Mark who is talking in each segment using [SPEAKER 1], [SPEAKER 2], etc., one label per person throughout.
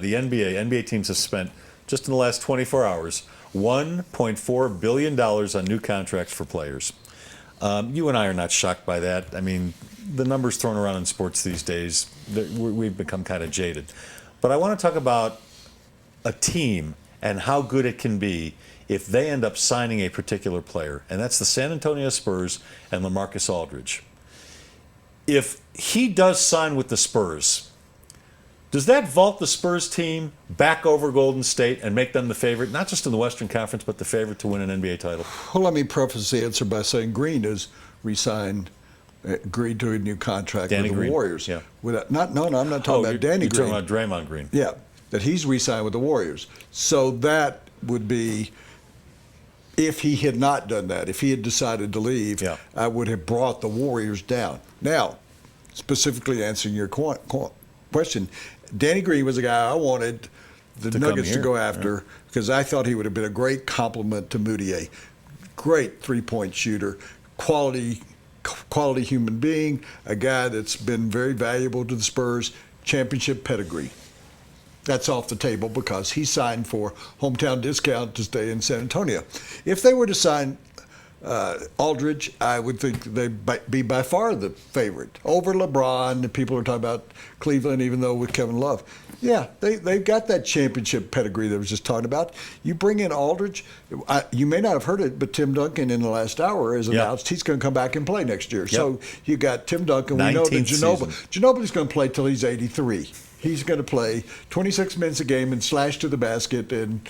[SPEAKER 1] The NBA teams have spent, just in the last 24 hours, $1.4 billion on new contracts for players. You and I are not shocked by that. I mean, the numbers thrown around in sports these days, we've become kind of jaded. But I want to talk about a team and how good it can be if they end up signing a particular player, and that's the San Antonio Spurs and LaMarcus Aldridge. If he does sign with the Spurs, does that vault the Spurs team back over Golden State and make them the favorite, not just in the Western Conference, but the favorite to win an NBA title?
[SPEAKER 2] Well, let me preface the answer by saying Green has re-signed, agreed to a new contract with the Warriors.
[SPEAKER 1] Yeah.
[SPEAKER 2] I'm not talking about Danny Green.
[SPEAKER 1] You're talking about Draymond Green.
[SPEAKER 2] Yeah, that he's re-signed with the Warriors. So that would be, if he had not done that, if he had decided to leave, I would have brought the Warriors down. Now, specifically answering your question, Danny Green was a guy I wanted the Nuggets to go after because I thought he would have been a great complement to Moutier. Great three-point shooter, quality human being, a guy that's been very valuable to the Spurs, championship pedigree. That's off the table because he signed for hometown discount to stay in San Antonio. If they were to sign Aldridge, I would think they'd be by far the favorite over LeBron. People are talking about Cleveland, even though with Kevin Love. Yeah, they've got that championship pedigree that I was just talking about. You bring in Aldridge, you may not have heard it, but Tim Duncan in the last hour has announced he's going to come back and play next year. So you got Tim Duncan. We know that Ginobili's going to play till he's 83. He's going to play 26 minutes a game and slash to the basket and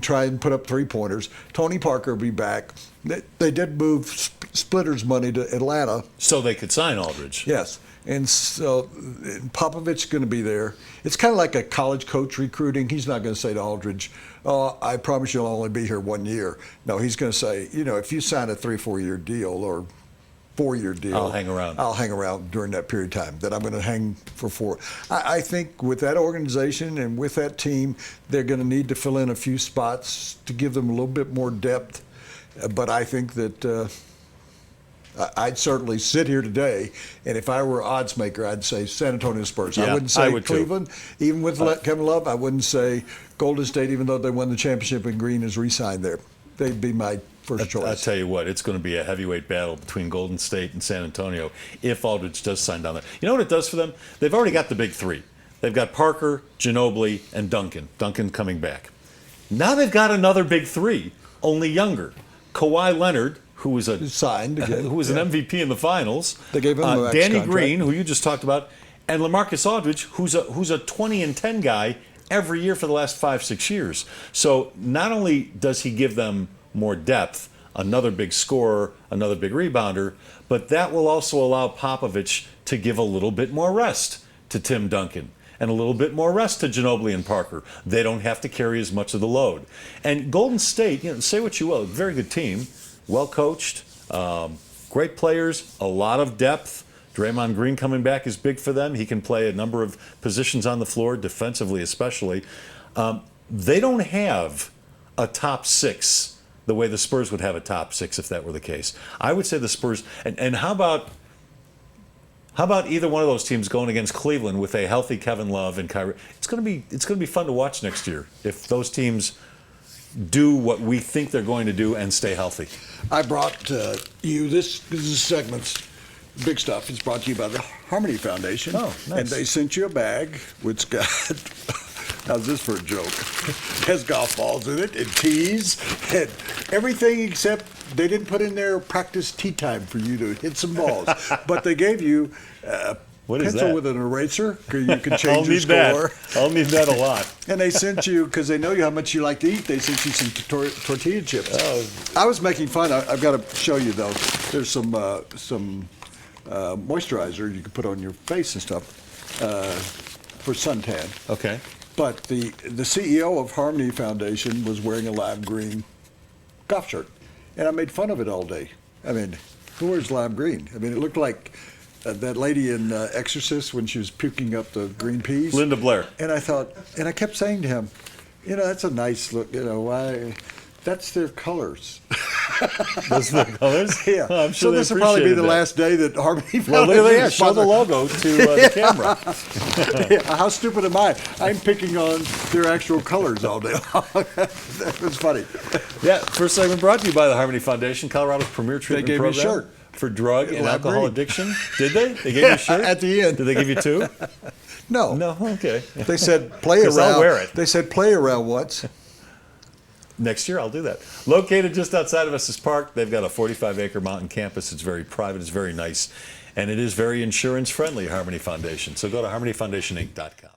[SPEAKER 2] try and put up three-pointers. Tony Parker will be back. They did move Splitter's money to Atlanta.
[SPEAKER 1] So they could sign Aldridge.
[SPEAKER 2] Yes. And so Popovich's going to be there. It's kind of like a college coach recruiting. He's not going to say to Aldridge, "Oh, I promise you'll only be here 1 year." No, he's going to say, if you sign a 3-4 year deal or 4-year deal,
[SPEAKER 1] I'll hang around.
[SPEAKER 2] I'll hang around during that period of time. That I'm going to hang for 4. I think with that organization and with that team, they're going to need to fill in a few spots to give them a little bit more depth. But I think that I'd certainly sit here today, and if I were odds maker, I'd say San Antonio Spurs. I wouldn't say Cleveland, even with Kevin Love. I wouldn't say Golden State, even though they won the championship and Green is re-signed there. They'd be my first choice.
[SPEAKER 1] I'll tell you what, it's going to be a heavyweight battle between Golden State and San Antonio if Aldridge does sign down there. You know what it does for them? They've already got the big three. They've got Parker, Ginobili, and Duncan. Duncan coming back. Now they've got another big three, only younger. Kawhi Leonard, who was an MVP in the finals.
[SPEAKER 2] They gave him a
[SPEAKER 1] Danny Green, who you just talked about, and LaMarcus Aldridge, who's a 20-10 guy every year for the last 5-6 years. So not only does he give them more depth, another big scorer, another big rebounder, but that will also allow Popovich to give a little bit more rest to Tim Duncan and a little bit more rest to Ginobili and Parker. They don't have to carry as much of the load. And Golden State, say what you will, very good team, well coached, great players, a lot of depth. Draymond Green coming back is big for them. He can play a number of positions on the floor, defensively especially. They don't have a top 6 the way the Spurs would have a top 6 if that were the case. I would say the Spurs, and how about either one of those teams going against Cleveland with a healthy Kevin Love and Kyrie? It's going to be fun to watch next year if those teams do what we think they're going to do and stay healthy.
[SPEAKER 2] I brought you this is segment's big stuff. It's brought to you by the Harmony Foundation.
[SPEAKER 1] Oh, nice.
[SPEAKER 2] And they sent you a bag which got how's this for a joke? It has golf balls in it and tees and everything except they didn't put in there practice tee time for you to hit some balls. But they gave you a pencil with an eraser you can change your score.
[SPEAKER 1] I'll need that a lot.
[SPEAKER 2] And they sent you, because they know how much you like to eat, they sent you some tortilla chips.
[SPEAKER 1] Oh.
[SPEAKER 2] I was making fun. I've got to show you, though. There's some moisturizer you can put on your face and stuff for suntan.
[SPEAKER 1] Okay.
[SPEAKER 2] But the CEO of Harmony Foundation was wearing a lime green golf shirt. And I made fun of it all day. I mean, who wears lime green? I mean, it looked like that lady in Exorcist when she was puking up the green peas.
[SPEAKER 1] Linda Blair.
[SPEAKER 2] And I thought, and I kept saying to him, that's a nice look, why? That's their colors.
[SPEAKER 1] Those are the colors?
[SPEAKER 2] Yeah.
[SPEAKER 1] Oh, I'm sure
[SPEAKER 2] So
[SPEAKER 1] they
[SPEAKER 2] this will probably be the
[SPEAKER 1] appreciated that.
[SPEAKER 2] last day that Harmony
[SPEAKER 1] Well, look at
[SPEAKER 2] Foundation
[SPEAKER 1] that.
[SPEAKER 2] is
[SPEAKER 1] Show the
[SPEAKER 2] sponsored.
[SPEAKER 1] logo to the camera.
[SPEAKER 2] Yeah, how stupid am I? I'm picking on their actual colors all day long. That was funny.
[SPEAKER 1] Yeah, first segment brought to you by the Harmony Foundation, Colorado's premier treatment
[SPEAKER 2] gave me a
[SPEAKER 1] program
[SPEAKER 2] shirt.
[SPEAKER 1] for drug and
[SPEAKER 2] Lime
[SPEAKER 1] alcohol
[SPEAKER 2] green.
[SPEAKER 1] addiction. Did they? They gave you a shirt?
[SPEAKER 2] At the end.
[SPEAKER 1] Did they give you two?
[SPEAKER 2] No.
[SPEAKER 1] No? Okay.
[SPEAKER 2] They said play
[SPEAKER 1] 'Cause
[SPEAKER 2] around.
[SPEAKER 1] I'll wear it.
[SPEAKER 2] They said play around once.
[SPEAKER 1] Next year, I'll do that. Located just outside of Estes Park, they've got a 45-acre mountain campus. It's very private. It's very nice. And it is very insurance-friendly, Harmony Foundation. So go to harmonyfoundationinc.com.